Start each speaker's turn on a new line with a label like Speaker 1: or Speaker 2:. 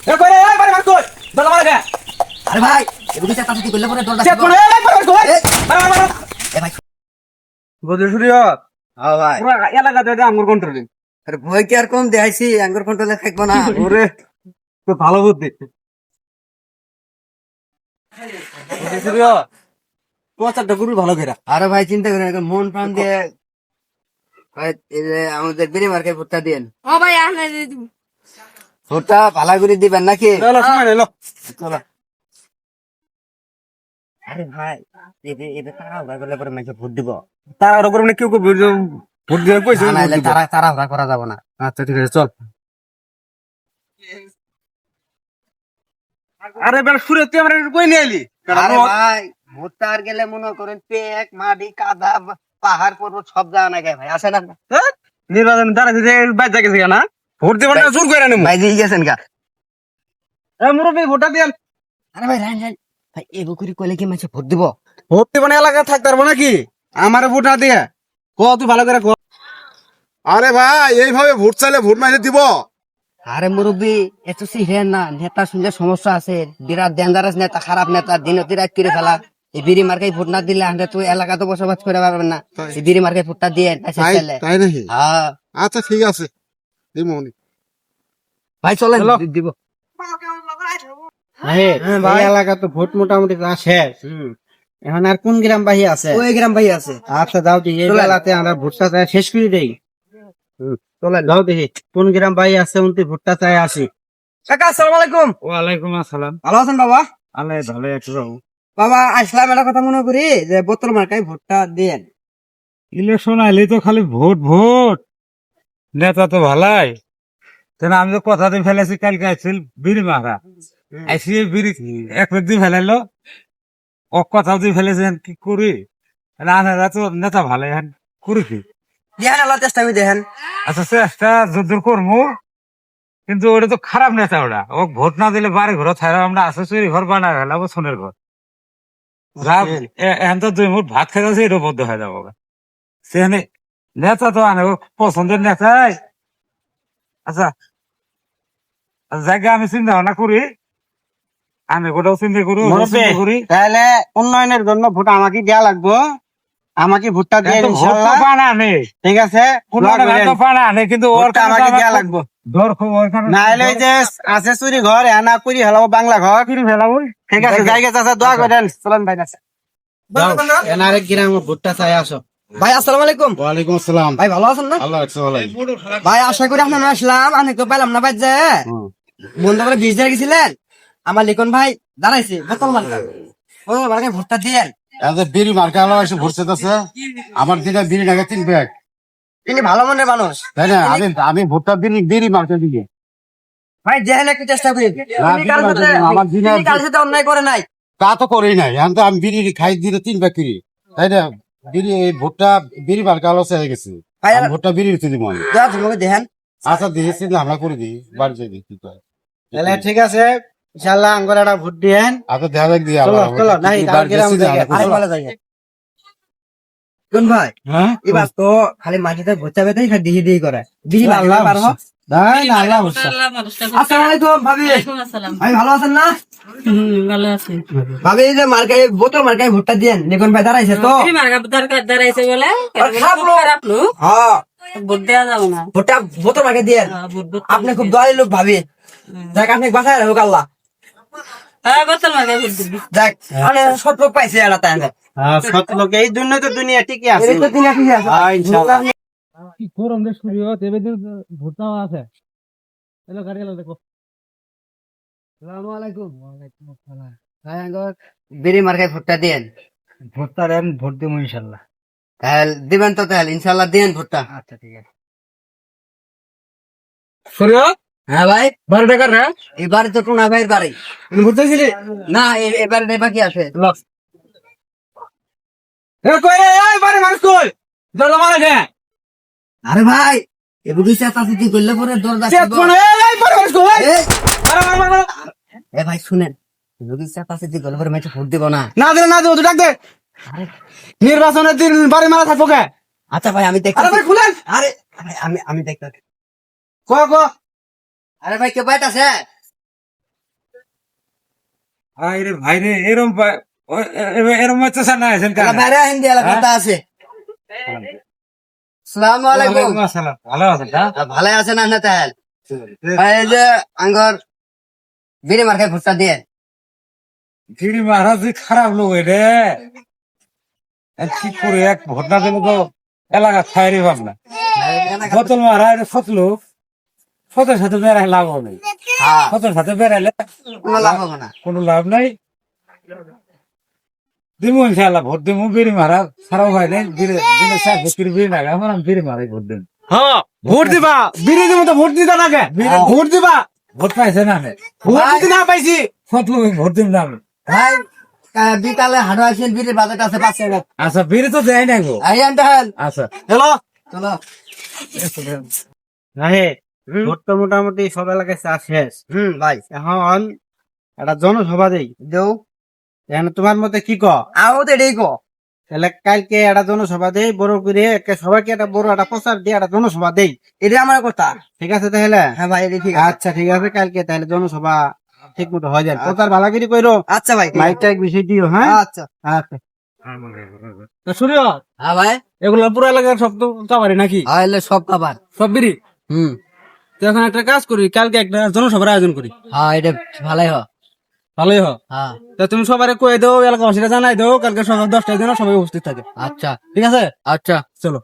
Speaker 1: এ কই রে এই বাড়ি মার কই দরজা মার গে
Speaker 2: আরে ভাই এগুলো চেষ্টা তুই করলে পরে দরজা
Speaker 1: চেক করে এই বাড়ি মার কই মার মার
Speaker 2: এ ভাই
Speaker 1: বুঝে শুরিয়া
Speaker 2: হ্যাঁ ভাই
Speaker 1: পুরো এলাকাতে আঙ্গুর কন্ট্রোলিং
Speaker 2: আরে ভয় কি আর কম দেখাইছি আঙ্গুর কন্ট্রোলে থাকবো না
Speaker 1: ওরে তো ভালো বুদ্ধি বুঝে শুরিয়া প্রচারটা গুরু ভালো কইরা
Speaker 2: আরে ভাই চিন্তা করেন এখন মন প্রাণ দিয়ে ভাই এই যে আমাদের বিড়ি মার্কে ভুট্টা দিন
Speaker 3: ও ভাই আহলে দিদি
Speaker 2: ভুট্টা ভালো করে দিবেন নাকি
Speaker 1: চলো সময় নেই লো
Speaker 2: চলো আরে ভাই এবে এবে তারা ওরা করলে পরে মাইকে ভোট দিব
Speaker 1: তার উপর মানে কেউ কেউ ভোট দিয়ে কইছে
Speaker 2: না নাইলে তারা ওরা করা যাব না
Speaker 1: আচ্ছা ঠিক আছে চল আরে বের সুরে তুই আমরা কই নিয়ে এলি
Speaker 2: আরে ভাই ভুট্টা আর গেলে মনে করেন পেক মাটি কাদা পাহাড় পর্বত সব জায়গা না ভাই আসে না
Speaker 1: নির্বাচন দাঁড়াইছে যে বাচ্চা গেছে না ভোট দিবার না জোর করে নেবো
Speaker 2: ভাই দিয়ে গেছেন গা
Speaker 1: এ মুরব্বি ভোটটা দিয়েন
Speaker 2: আরে ভাই রান রান ভাই এ বকুরি কইলে কি মাইছে ভোট দিব
Speaker 1: ভোট দিবেন এলাকায় থাকতে পারবো নাকি আমারে ভোট না দিয়ে ক তুই ভালো করে ক
Speaker 4: আরে ভাই এইভাবে ভোট চাইলে ভোট মাইনে দিব
Speaker 2: আরে মুরব্বী এত সিহেন না নেতা শুনলে সমস্যা আছে বিরাট ডেঞ্জারাস নেতা খারাপ নেতা দিনতি রাত করে ফেলা এই বিড়ি মার্কাই ভোট না দিলে আমরা তো এলাকাতে বসবাস করে পারবেন না এই বিড়ি মার্কাই ভোটটা দিয়ে
Speaker 4: তাই নাকি
Speaker 2: হ্যাঁ
Speaker 4: আচ্ছা ঠিক আছে দিমনি
Speaker 2: ভাই চলেন দিব
Speaker 5: ভাই এলাকা তো ভোট মোটামুটি শেষ এখন আর কোন গ্রাম বাহি আছে
Speaker 2: ওই গ্রাম ভাই আছে
Speaker 5: আচ্ছা দাও দেখি এই বেলাতে আমরা ভোটটা চাই শেষ করে দেই চলে দাও দেখি কোন গ্রাম বাহি আছে উনতি ভোটটা চাই আসি
Speaker 2: কাকা আসসালামু আলাইকুম
Speaker 5: ওয়ালাইকুম আসসালাম
Speaker 2: ভালো আছেন বাবা
Speaker 5: আল্লাহ ভালো একটু
Speaker 2: বাবা আসলাম একটা কথা মনে করি যে বোতল মার্কাই ভোটটা দেন
Speaker 5: ইলেকশন আইলে তো খালি ভোট ভোট নেতা তো ভালাই আমি তো কথা দিয়ে ফেলেছি কালকে আসছিল বিড়ি মারা আইসি বিড়ি এক ব্যক্তি ফেলাইলো ও কথাও দিয়ে ফেলেছেন কি করি আনারা তো নেতা ভালাই করি কি
Speaker 2: দেখেন আল্লাহ চেষ্টা করে দেখেন
Speaker 5: আচ্ছা চেষ্টা যদুর করবো কিন্তু ওটা তো খারাপ নেতা ওটা ও ভোট না দিলে বাড়ি ঘর থাকা আমরা আছে চুরি ঘর বানায় ফেলাবো সোনের ঘর এখন তো 2 মুঠ ভাত খেতে এটা বদ্ধ হয়ে যাবো সেখানে নেতা তো আনে ও পছন্দের নেতাই আচ্ছা জায়গা আমি চিন্তা ভাবনা করি আমি গোটাও চিন্তা করি
Speaker 1: তাহলে উন্নয়নের জন্য ভোট আমাকে দেয়া লাগবো আমাকে ভোটটা দিয়ে ইনশাআল্লাহ
Speaker 5: পানা নেই
Speaker 1: ঠিক আছে
Speaker 5: পানা নেই কিন্তু ওর
Speaker 1: ভোটটা আমাকে দেয়া লাগবো
Speaker 5: ধর খবর
Speaker 1: না হলে যে আছে চুরি ঘর এনা করি ফেলাবো বাংলা ঘর
Speaker 5: ফিরে ফেলাবো
Speaker 1: ঠিক আছে জায়গা চাচা দোয়া করেন চলেন ভাই না
Speaker 5: এনারে গ্রাম ভোটটা চাই আসো
Speaker 2: ভাই আসসালামু আলাইকুম
Speaker 4: ওয়ালাইকুম আসসালাম
Speaker 2: ভাই ভালো আছেন না
Speaker 4: আল্লাহ রাখছে ভালো
Speaker 2: ভাই আশা করি আপনার আসলাম আমি তো পেলাম না ভাই যে বন্ধু করে 20 দিয়ে গেছিলেন আমার লিখন ভাই দাঁড়াইছে বোতল মার্কা বোতল মার্কাই ভোটটা দেন
Speaker 4: বিড়ি মার্কা আলো এসে ভোট চাইতেছে আমার দিনে বিড়ি নাগে 3 ব্যাগ
Speaker 2: তিনি ভালো মনের মানুষ
Speaker 4: তাই না আমি ভোটটা বিড়ি মার্কা দিকে
Speaker 2: ভাই দেখেন একটু চেষ্টা করি
Speaker 4: আমার দিনে
Speaker 2: কার সাথে অন্যায় করে নাই
Speaker 4: তা তো করেই নাই এখন তো আমি বিড়ি খাই দিলে 3 ব্যাগ কিনি তাই না বিড়ি এই ভোটটা বিড়ি মার্কা আলো চাই গেছে
Speaker 2: ভাই
Speaker 4: আমি ভোটটা বিড়ি তুলি মনে
Speaker 2: তোমাকে দেখেন
Speaker 4: আচ্ছা দিয়েছি আমরা করে দিই বাড়ি যাই দেখি কি করে
Speaker 5: তাহলে ঠিক আছে ইনশাআল্লাহ আঙ্গুর একটা ভোট দিয়েন
Speaker 4: আচ্ছা দেখা যাক দিয়ে
Speaker 5: চলো
Speaker 4: আবার
Speaker 5: চলো নাই
Speaker 4: বাড়ি
Speaker 5: গ্রাম
Speaker 4: যাচ্ছি না,
Speaker 5: থেকে
Speaker 4: আমরা
Speaker 2: আরে
Speaker 4: করে
Speaker 2: বলা যায় কোন ভাই
Speaker 5: হ্যাঁ
Speaker 2: এবার তো খালি মাটিতে ভোটটা বেতাই খালি দিয়ে দিয়ে করে দিদি ভাই
Speaker 5: আল্লাহ
Speaker 2: পারবো
Speaker 5: নাই না আল্লাহ ভরসা
Speaker 3: আল্লাহ মানুষটা
Speaker 2: আসসালামু আলাইকুম ভাবি
Speaker 3: ওয়ালাইকুম আসসালাম
Speaker 2: ভাই ভালো আছেন না
Speaker 3: ভালো আছি
Speaker 2: ভাবি এই যে মার্কাই বোতল মার্কাই ভোটটা দেন লিখন ভাই দাঁড়াইছে তো
Speaker 3: এই মার্কা দরকার দাঁড়াইছে বলে
Speaker 2: খারাপ লোক।
Speaker 3: খারাপ লোক
Speaker 2: হ্যাঁ
Speaker 3: ভোট দেওয়া যাবে না
Speaker 2: ভোটটা বোতল মার্কাই দেন
Speaker 3: ভোট
Speaker 2: আপনি খুব দয়ালু লোক ভাবি যাক আপনি বাসায় রাখুক আল্লাহ
Speaker 3: হ্যাঁ বোতল মার্কা ভোট দিবি
Speaker 2: যাক মানে সব লোক পাইছে এটা তাই না
Speaker 5: হ্যাঁ সত লোক এই জন্য তো দুনিয়া ঠিকই আছে
Speaker 2: এই তো দিন ঠিক আছে
Speaker 5: হ্যাঁ, ইনশাআল্লাহ। কি গরম দেশ করি তেবে দিন ভোটটাও আছে এলো গাড়ি এলো দেখো
Speaker 2: আসসালামু আলাইকুম ওয়ালাইকুম আসসালাম ভাই আঙ্গর বিড়ি মার্কাই ভোটটা দেন
Speaker 5: ভোটটা দেন ভোট দিব ইনশাআল্লাহ
Speaker 2: তাহলে দিবেন তো তাহলে ইনশাআল্লাহ দেন ভোটটা
Speaker 5: আচ্ছা ঠিক আছে
Speaker 1: সূর্য
Speaker 2: হ্যাঁ ভাই
Speaker 1: বাড়ি বেকার রে
Speaker 2: এবারে তো টুনা ভাইয়ের বাড়ি
Speaker 1: ভোট চাইছিলি
Speaker 2: না এবারে নেই বাকি আছে
Speaker 1: এ কই রে এই বাড়ি মানুষ কই দরজা মার গে
Speaker 2: আরে ভাই এগুলি চেষ্টা তুই করলে পরে দরজা
Speaker 1: চেক কোন এই বাড়ি মানুষ কই
Speaker 2: এই,
Speaker 1: মার মার মার মার
Speaker 2: এ ভাই শুনেন যদি চেষ্টা তুই করলে পরে মেয়েটা ভোট দিব না
Speaker 1: না দে না দে তুই ডাক দে নির্বাচনের দিন বাড়ি মারা থাকবো কে
Speaker 2: আচ্ছা ভাই আমি দেখতে
Speaker 1: আরে ভাই খুলেন
Speaker 2: আরে ভাই, আমি দেখতে
Speaker 1: ক ক
Speaker 2: আরে ভাই কে বাইট আছে
Speaker 5: আরে ভাই রে এরম হচ্ছে না আছেন
Speaker 2: এলা বাইরে হিন্দি এলাকাটা আছে আসসালামু আলাইকুম
Speaker 5: আসসালাম ভালো আছেন না
Speaker 2: ভালো আছে না না তাহলে এই যে আঙ্গর বিড়ি মার্কে ভুট্টা দিয়ে
Speaker 5: গিরি মহারাজ যে খারাপ লোক রে কি করে এক ভোট না দিলে তো এলাকা খাইরে ভাবনা বোতল মারা ফতলো ফতের সাথে বেড়াই লাভ নেই
Speaker 2: হ্যাঁ
Speaker 5: ফতের সাথে বেড়াইলে
Speaker 2: কোনো লাভ হবে না
Speaker 5: কোনো লাভ নাই দিমু ইনশাআল্লাহ ভোট দিমু বিড়ি মারা সারাও ভাই নেই দিনে চার বিক্রি বিড়ি না আমার আমি বিড়ি মারাই ভোট দিন
Speaker 1: হ্যাঁ ভোট দিবা বিড়ি দিব তো ভোট দিতা না কে ভোট দিবা
Speaker 5: ভোট পাইছে না আমি
Speaker 1: ভোট দিতে না পাইছি
Speaker 5: ফতলো ভোট দিম না আমি
Speaker 2: ভাই বিকালে হাঁটো আসেন বিড়ির বাজেট আছে 5 টাকা
Speaker 5: আচ্ছা বিড়ি তো দেয় না গো
Speaker 2: আইয়ান তাহলে
Speaker 5: আচ্ছা
Speaker 1: হ্যালো
Speaker 2: চলো
Speaker 1: হ্যাঁ ভোট তো মোটামুটি সব এলাকায় চা শেষ
Speaker 2: ভাই
Speaker 1: এখন একটা জনসভা দেই
Speaker 2: দেও
Speaker 1: এখন তোমার মতে কি ক
Speaker 2: আও তো এটাই কো
Speaker 1: তাহলে কালকে একটা জনসভা দেই বড় করে সবাইকে একটা বড় একটা প্রচার দিয়ে একটা জনসভা দেই
Speaker 2: এটা আমার কথা
Speaker 1: ঠিক আছে তাহলে
Speaker 2: হ্যাঁ ভাই এটা ঠিক আছে
Speaker 1: আচ্ছা ঠিক আছে কালকে তাহলে জনসভা ঠিক মতো হয়ে যায় প্রচার ভালাগিরি কইরো
Speaker 2: আচ্ছা ভাই
Speaker 1: মাইক টাইক বেশি দিও হ্যাঁ
Speaker 2: আচ্ছা
Speaker 1: আচ্ছা সূর্য
Speaker 2: হ্যাঁ ভাই
Speaker 1: এগুলো পুরো এলাকার সব তো চাবারি নাকি
Speaker 2: আইলে সব খাবার
Speaker 1: সব বিড়ি
Speaker 2: হুম
Speaker 1: তো এখন একটা কাজ করি কালকে একটা জনসভার আয়োজন করি
Speaker 2: হ্যাঁ এটা ভালোই হয়
Speaker 1: ভালোই হয়
Speaker 2: হ্যাঁ
Speaker 1: তা তুমি সবারে কয়ে দাও এলাকাবাসীরা জানাই দাও কালকে সকাল 10টার জন্য সবাই উপস্থিত থাকে
Speaker 2: আচ্ছা
Speaker 1: ঠিক আছে
Speaker 2: আচ্ছা
Speaker 1: চলো